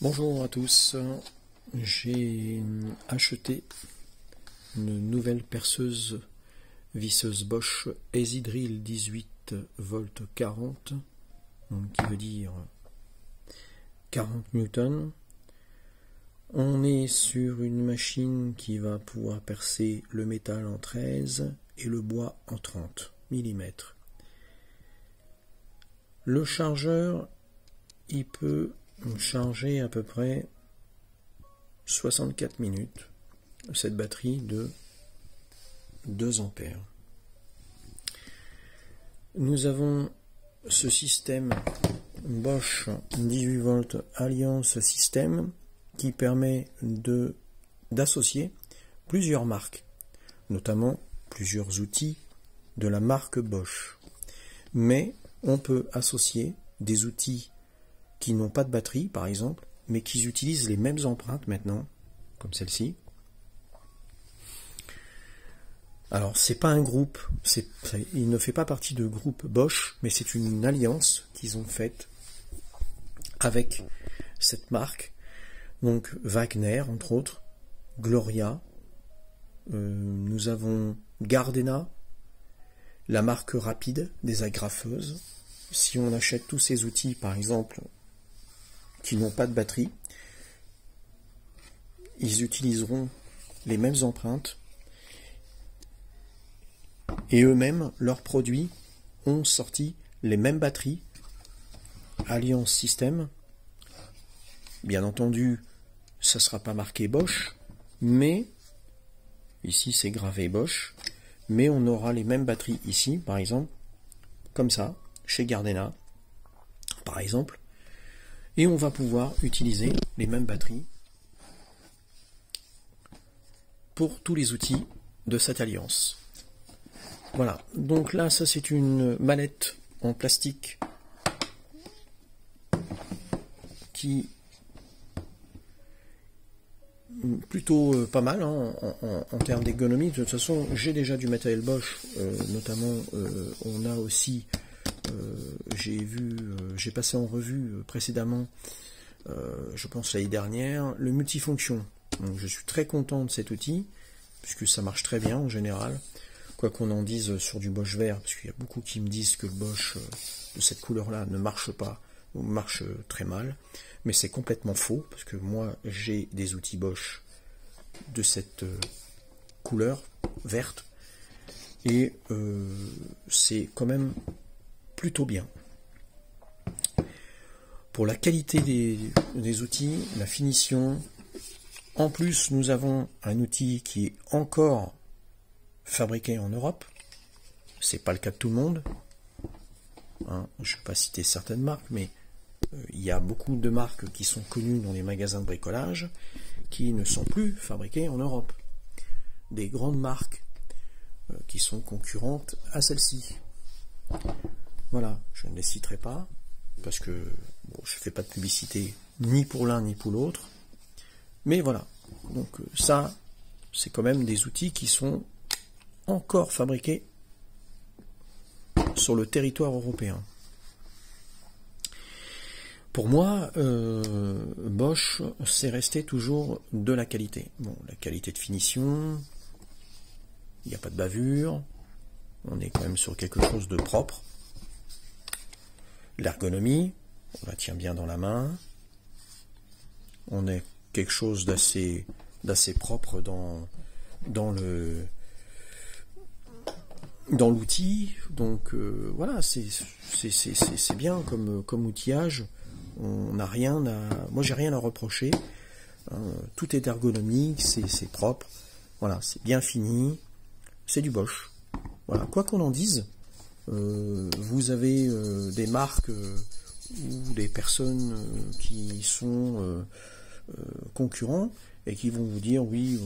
Bonjour à tous, j'ai acheté une nouvelle perceuse visseuse Bosch Easy Drill 18 volts 40, donc qui veut dire 40 newtons. On est sur une machine qui va pouvoir percer le métal en 13 et le bois en 30 mm. Le chargeur, il peut charger à peu près 64 minutes cette batterie de 2 ampères. Nous avons ce système Bosch 18 volts Alliance System qui permet d'associer plusieurs marques, notamment plusieurs outils de la marque Bosch. Mais on peut associer des outils qui n'ont pas de batterie, par exemple, mais qui utilisent les mêmes empreintes maintenant, comme celle-ci. Alors, c'est pas un groupe, il ne fait pas partie de groupe Bosch, mais c'est une alliance qu'ils ont faite avec cette marque. Donc, Wagner, entre autres, Gloria, nous avons Gardena, la marque Rapide des agrafeuses. Si on achète tous ces outils, par exemple, qui n'ont pas de batterie, ils utiliseront les mêmes empreintes et eux-mêmes, leurs produits ont sorti les mêmes batteries Alliance System. Bien entendu, ça ne sera pas marqué Bosch, mais ici c'est gravé Bosch, mais on aura les mêmes batteries ici, par exemple, comme ça, chez Gardena, par exemple. Et on va pouvoir utiliser les mêmes batteries pour tous les outils de cette alliance. Voilà, donc là, ça c'est une mallette en plastique qui plutôt pas mal hein, en termes d'ergonomie. De toute façon, j'ai déjà du matériel Bosch, notamment on a aussi j'ai passé en revue précédemment, je pense l'année dernière, le multifonction. Donc je suis très content de cet outil, puisque ça marche très bien en général, quoi qu'on en dise sur du Bosch vert, parce qu'il y a beaucoup qui me disent que le Bosch de cette couleur-là ne marche pas, ou marche très mal, mais c'est complètement faux, parce que moi j'ai des outils Bosch de cette couleur verte, et c'est quand même plutôt bien. Pour la qualité des outils, la finition, en plus nous avons un outil qui est encore fabriqué en Europe. C'est pas le cas de tout le monde. Hein, je ne vais pas citer certaines marques, mais il y a beaucoup de marques qui sont connues dans les magasins de bricolage qui ne sont plus fabriquées en Europe. Des grandes marques qui sont concurrentes à celle-ci. Voilà, je ne les citerai pas, parce que bon, je ne fais pas de publicité ni pour l'un ni pour l'autre. Mais voilà, donc ça, c'est quand même des outils qui sont encore fabriqués sur le territoire européen. Pour moi, Bosch, c'est resté toujours de la qualité. Bon, la qualité de finition, il n'y a pas de bavure, on est quand même sur quelque chose de propre. L'ergonomie, on la tient bien dans la main. On est quelque chose d'assez propre dans l'outil. Donc voilà, c'est bien comme outillage. On n'a rien moi j'ai rien à reprocher. Tout est ergonomique, c'est propre. Voilà, c'est bien fini. C'est du Bosch. Voilà, quoi qu'on en dise. Vous avez des marques ou des personnes qui sont concurrents et qui vont vous dire oui,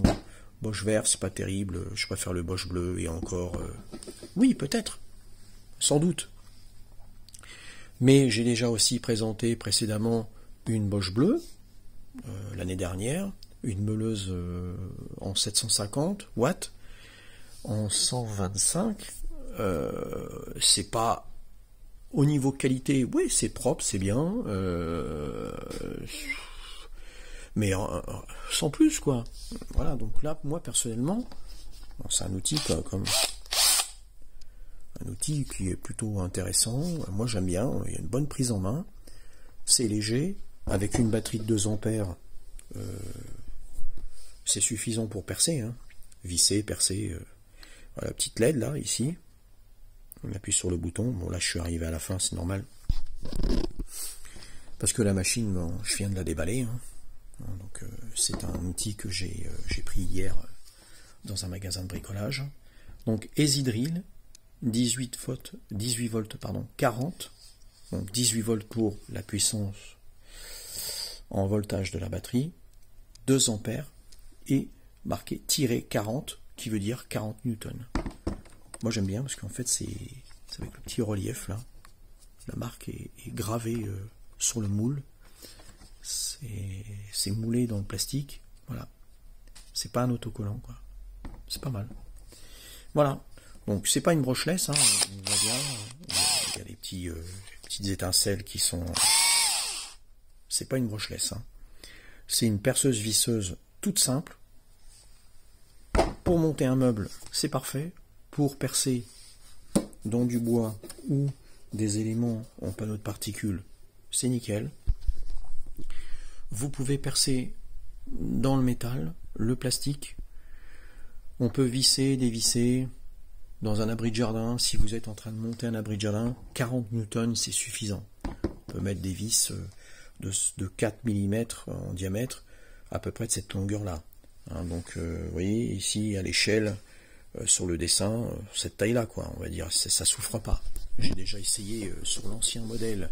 Bosch vert c'est pas terrible, je préfère le Bosch bleu, et encore oui, peut-être, sans doute, mais j'ai déjà aussi présenté précédemment une Bosch bleue l'année dernière, une meuleuse en 750 watts, en 125. C'est pas au niveau qualité, oui c'est propre, c'est bien, mais sans plus, quoi. Voilà, donc là, moi, personnellement, c'est un outil comme un outil qui est plutôt intéressant. Moi, j'aime bien, il y a une bonne prise en main, c'est léger, avec une batterie de 2 ampères, c'est suffisant pour percer, hein. Visser, percer, voilà, petite LED, là, ici. On appuie sur le bouton. Bon, là, je suis arrivé à la fin, c'est normal. Parce que la machine, bon, je viens de la déballer, hein. Donc, c'est un outil que j'ai pris hier dans un magasin de bricolage. Donc, Easy Drill, 18 volts, pardon, 40. Donc, 18 volts pour la puissance en voltage de la batterie. 2 ampères. Et marqué -40, qui veut dire 40 newtons. Moi j'aime bien parce qu'en fait c'est avec le petit relief là. La marque est gravée sur le moule. C'est moulé dans le plastique. Voilà. C'est pas un autocollant, quoi. C'est pas mal. Voilà. Donc c'est pas une brushless, hein. On voit bien. Il y a des petites étincelles qui sont. C'est pas une brushless, hein. C'est une perceuse visseuse toute simple. Pour monter un meuble, c'est parfait. Pour percer dans du bois ou des éléments en panneau de particules, c'est nickel. Vous pouvez percer dans le métal, le plastique. On peut visser, dévisser dans un abri de jardin. Si vous êtes en train de monter un abri de jardin, 40 newtons, c'est suffisant. On peut mettre des vis de 4 mm en diamètre, à peu près de cette longueur-là. Hein, donc, vous voyez, ici, à l'échelle, sur le dessin, cette taille-là, quoi, on va dire, ça souffre pas. J'ai déjà essayé sur l'ancien modèle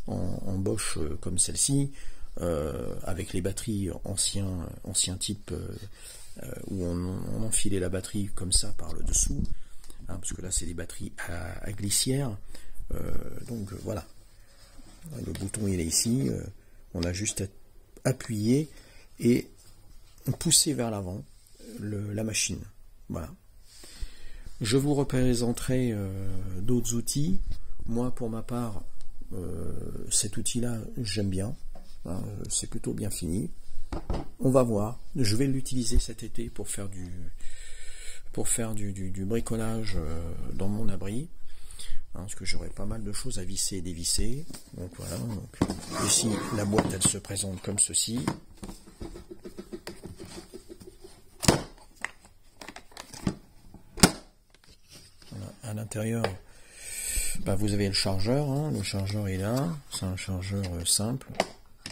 en Bosch comme celle-ci, avec les batteries ancien type, où on enfilait la batterie comme ça par le dessous, hein, parce que là, c'est des batteries à glissière. Donc, voilà. Le bouton, il est ici. On a juste à appuyer et pousser vers l'avant la machine. Voilà. Je vous représenterai d'autres outils. Moi, pour ma part, cet outil-là, j'aime bien. Hein, c'est plutôt bien fini. On va voir. Je vais l'utiliser cet été pour faire du bricolage dans mon abri. Hein, parce que j'aurai pas mal de choses à visser et dévisser. Donc voilà. Donc, ici, la boîte, elle se présente comme ceci. À l'intérieur, bah, vous avez le chargeur, hein. Le chargeur est là, c'est un chargeur simple,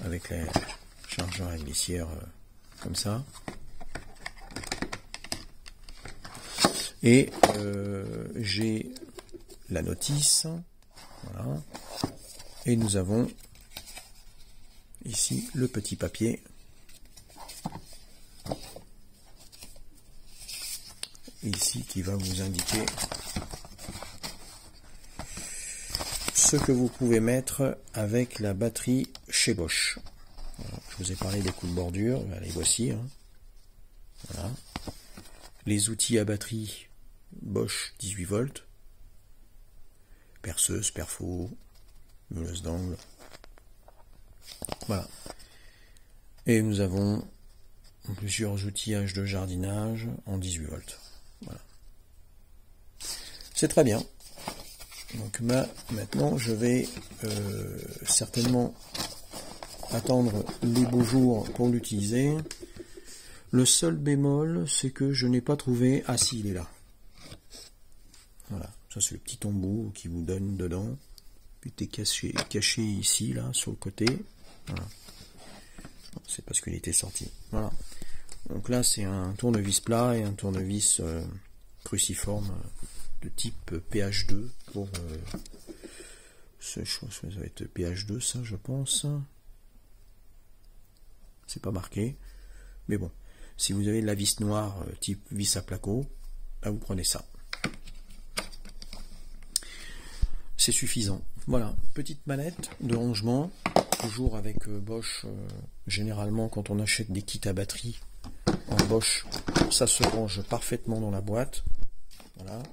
avec les chargeurs à glissière comme ça. Et j'ai la notice, voilà. Et nous avons ici le petit papier. Ici qui va vous indiquer ce que vous pouvez mettre avec la batterie chez Bosch. Voilà, je vous ai parlé des coups de bordure, les voici. Hein. Voilà. Les outils à batterie Bosch 18 volts, perceuse, perfo, meuleuse d'angle. Voilà. Et nous avons plusieurs outillages de jardinage en 18 volts. Voilà. C'est très bien. Donc maintenant, je vais certainement attendre les beaux jours pour l'utiliser. Le seul bémol, c'est que je n'ai pas trouvé... Ah si, il est là. Voilà, ça c'est le petit embout qui vous donne dedans. Puis il est caché ici, là, sur le côté. Voilà. C'est parce qu'il était sorti. Voilà. Donc là, c'est un tournevis plat et un tournevis cruciforme de type PH2 pour je pense que ça va être PH2, ça, je pense. C'est pas marqué, mais bon, si vous avez de la vis noire type vis à placo, là vous prenez ça. C'est suffisant. Voilà, petite manette de rangement, toujours avec Bosch. Généralement, quand on achète des kits à batterie en Bosch, ça se range parfaitement dans la boîte. Voilà,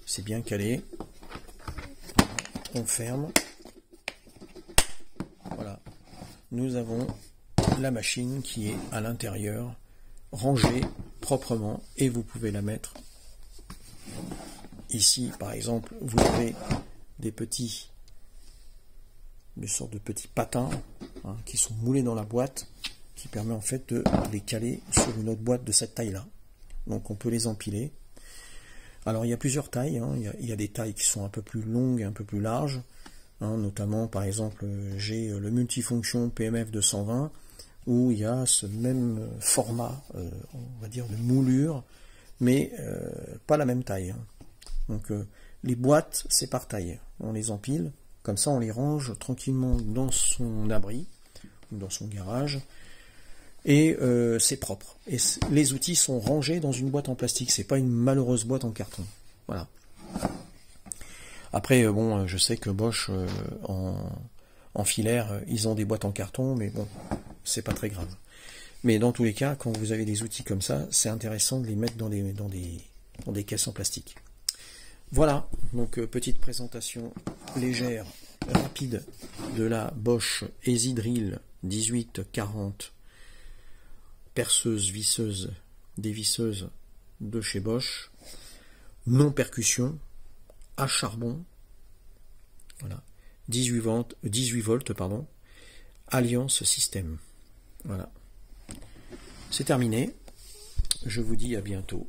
c'est bien calé. Voilà, on ferme. Voilà, nous avons la machine qui est à l'intérieur, rangée proprement, et vous pouvez la mettre ici. Par exemple, vous avez des sortes de petits patins qui sont moulés dans la boîte, qui permet en fait de les caler sur une autre boîte de cette taille-là. Donc on peut les empiler. Alors il y a plusieurs tailles, il y a des tailles qui sont un peu plus longues et un peu plus larges, notamment par exemple j'ai le multifonction PMF 220 où il y a ce même format, on va dire de moulure, mais pas la même taille. Donc les boîtes c'est par taille, on les empile, comme ça on les range tranquillement dans son abri ou dans son garage. Et c'est propre. Et les outils sont rangés dans une boîte en plastique. C'est pas une malheureuse boîte en carton. Voilà. Après, bon, je sais que Bosch, en filaire, ils ont des boîtes en carton, mais bon, c'est pas très grave. Mais dans tous les cas, quand vous avez des outils comme ça, c'est intéressant de les mettre dans des caisses en plastique. Voilà. Donc, petite présentation légère, rapide de la Bosch EasyDrill 1840. Perceuse, visseuse, dévisseuse de chez Bosch, non percussion, à charbon, voilà, 18 volts, Alliance Système. Voilà. C'est terminé. Je vous dis à bientôt.